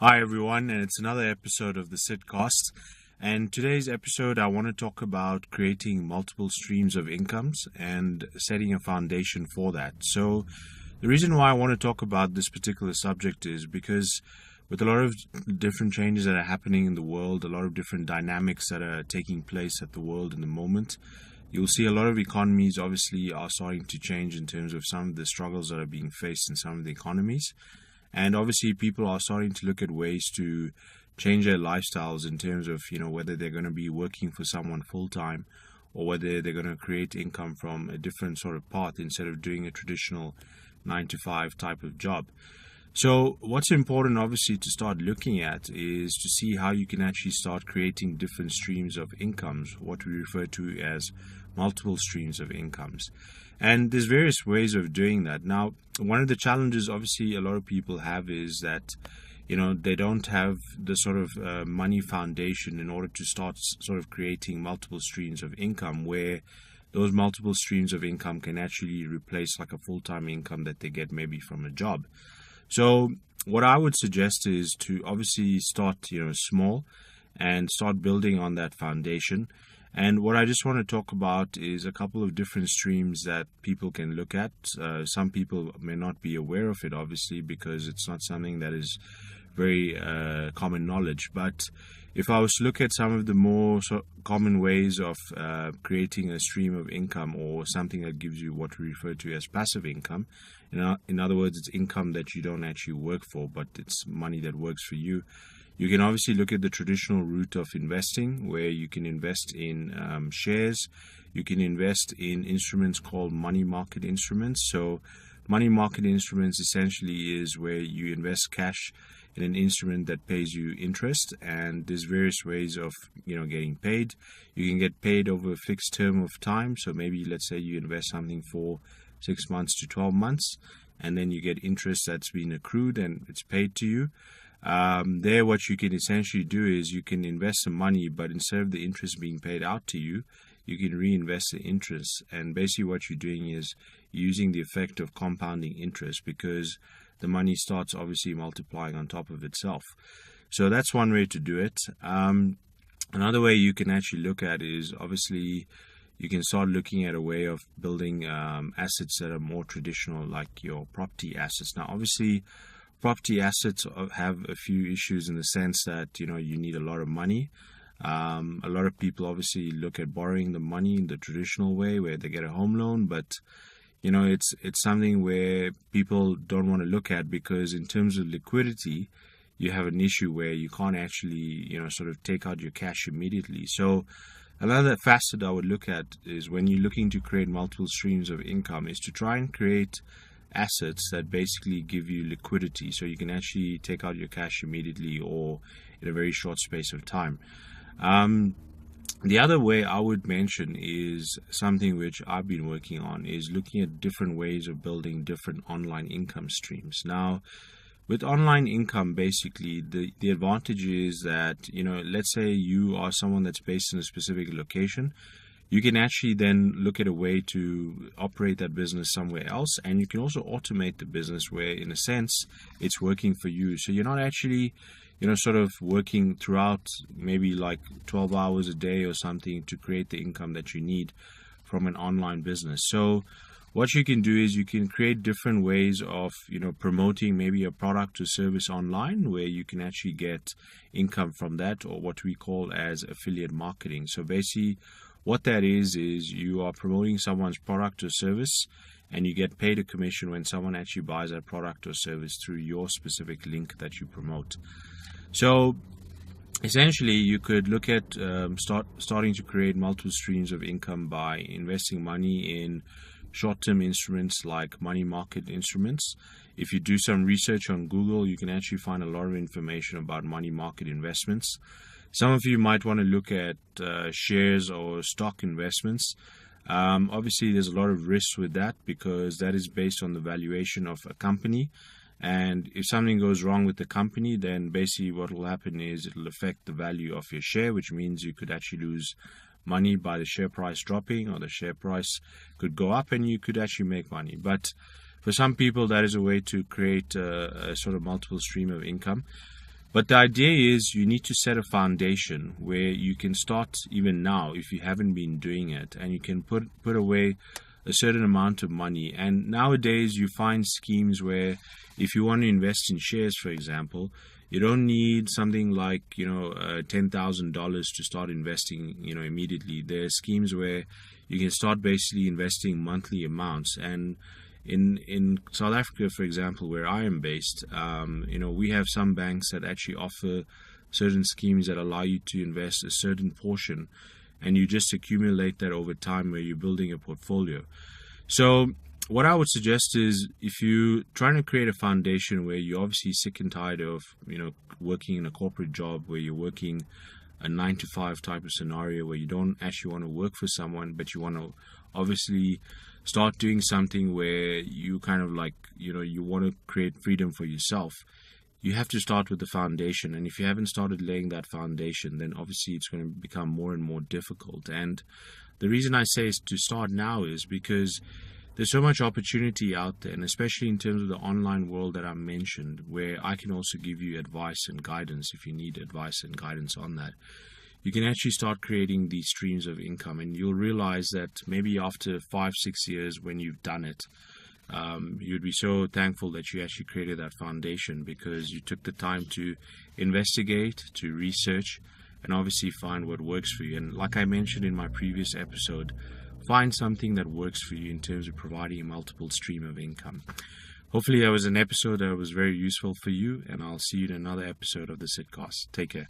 Hi everyone, and it's another episode of the Sidcast. And today's episode, I want to talk about creating multiple streams of incomes and setting a foundation for that. So, the reason why I want to talk about this particular subject is because with a lot of different changes that are happening in the world, a lot of different dynamics that are taking place at the world in the moment, you'll see a lot of economies obviously are starting to change in terms of some of the struggles that are being faced in some of the economies. And obviously, people are starting to look at ways to change their lifestyles in terms of, whether they're going to be working for someone full time or whether they're going to create income from a different sort of path instead of doing a traditional 9 to 5 type of job. So what's important, obviously, to start looking at is to see how you can actually start creating different streams of incomes, what we refer to as multiple streams of incomes. And there's various ways of doing that. Now, one of the challenges, obviously, a lot of people have is that, they don't have the sort of money foundation in order to start sort of creating multiple streams of income where those multiple streams of income can actually replace like a full-time income that they get maybe from a job. So what I would suggest is to obviously start, small and start building on that foundation. And what I just want to talk about is a couple of different streams that people can look at. Some people may not be aware of it, obviously, because it's not something that is very common knowledge. But if I was to look at some of the more common ways of creating a stream of income or something that gives you what we refer to as passive income, in other words, it's income that you don't actually work for, but it's money that works for you. You can obviously look at the traditional route of investing, where you can invest in shares. You can invest in instruments called money market instruments. So money market instruments essentially is where you invest cash in an instrument that pays you interest, and there's various ways of getting paid. You can get paid over a fixed term of time. So maybe let's say you invest something for 6 months to 12 months, and then you get interest that's been accrued and it's paid to you. What you can essentially do is you can invest some money, but instead of the interest being paid out to you, you can reinvest the interest. And basically what you're doing is using the effect of compounding interest, because the money starts obviously multiplying on top of itself. So that's one way to do it. Another way you can actually look at is obviously you can start looking at a way of building assets that are more traditional, like your property assets. Now, obviously, property assets have a few issues in the sense that, you need a lot of money. A lot of people obviously look at borrowing the money in the traditional way where they get a home loan, but it's something where people don't want to look at, because in terms of liquidity, you have an issue where you can't actually, sort of take out your cash immediately. So another facet I would look at is when you're looking to create multiple streams of income is to try and create assets that basically give you liquidity, so you can actually take out your cash immediately or in a very short space of time. The other way I would mention is something which I've been working on, is looking at different ways of building different online income streams. Now, with online income, basically, the advantage is that, let's say you are someone that's based in a specific location. You can actually then look at a way to operate that business somewhere else, and you can also automate the business where, in a sense, it's working for you. So you're not actually, sort of working throughout maybe like 12 hours a day or something to create the income that you need from an online business. So what you can do is you can create different ways of, promoting maybe a product or service online where you can actually get income from that, or what we call as affiliate marketing. So basically, what that is you are promoting someone's product or service, and you get paid a commission when someone actually buys that product or service through your specific link that you promote. So essentially, you could look at starting to create multiple streams of income by investing money in short-term instruments like money market instruments. If you do some research on Google, you can actually find a lot of information about money market investments. Some of you might want to look at shares or stock investments. Obviously, there's a lot of risks with that, because that is based on the valuation of a company. And if something goes wrong with the company, then basically what will happen is it will affect the value of your share, which means you could actually lose money by the share price dropping, or the share price could go up and you could actually make money. But for some people, that is a way to create a sort of multiple stream of income. But the idea is you need to set a foundation where you can start even now if you haven't been doing it, and you can put away a certain amount of money. And nowadays you find schemes where if you want to invest in shares, for example, you don't need something like $10,000 to start investing immediately. There are schemes where you can start basically investing monthly amounts. And in South Africa, for example, where I am based, we have some banks that actually offer certain schemes that allow you to invest a certain portion, and you just accumulate that over time where you're building a portfolio. So what I would suggest is, if you're trying to create a foundation where you're obviously sick and tired of working in a corporate job where you're working a 9 to 5 type of scenario where you don't actually want to work for someone, but you want to obviously start doing something where you kind of like you want to create freedom for yourself, you have to start with the foundation. And if you haven't started laying that foundation, then obviously it's going to become more and more difficult. And the reason I say is to start now is because there's so much opportunity out there, and especially in terms of the online world that I mentioned, where I can also give you advice and guidance if you need advice and guidance on that. You can actually start creating these streams of income, and you'll realize that maybe after 5-6 years when you've done it, you'd be so thankful that you actually created that foundation, because you took the time to investigate, to research, and obviously find what works for you. And like I mentioned in my previous episode, find something that works for you in terms of providing a multiple stream of income. Hopefully that was an episode that was very useful for you, and I'll see you in another episode of the Sidcast. Take care.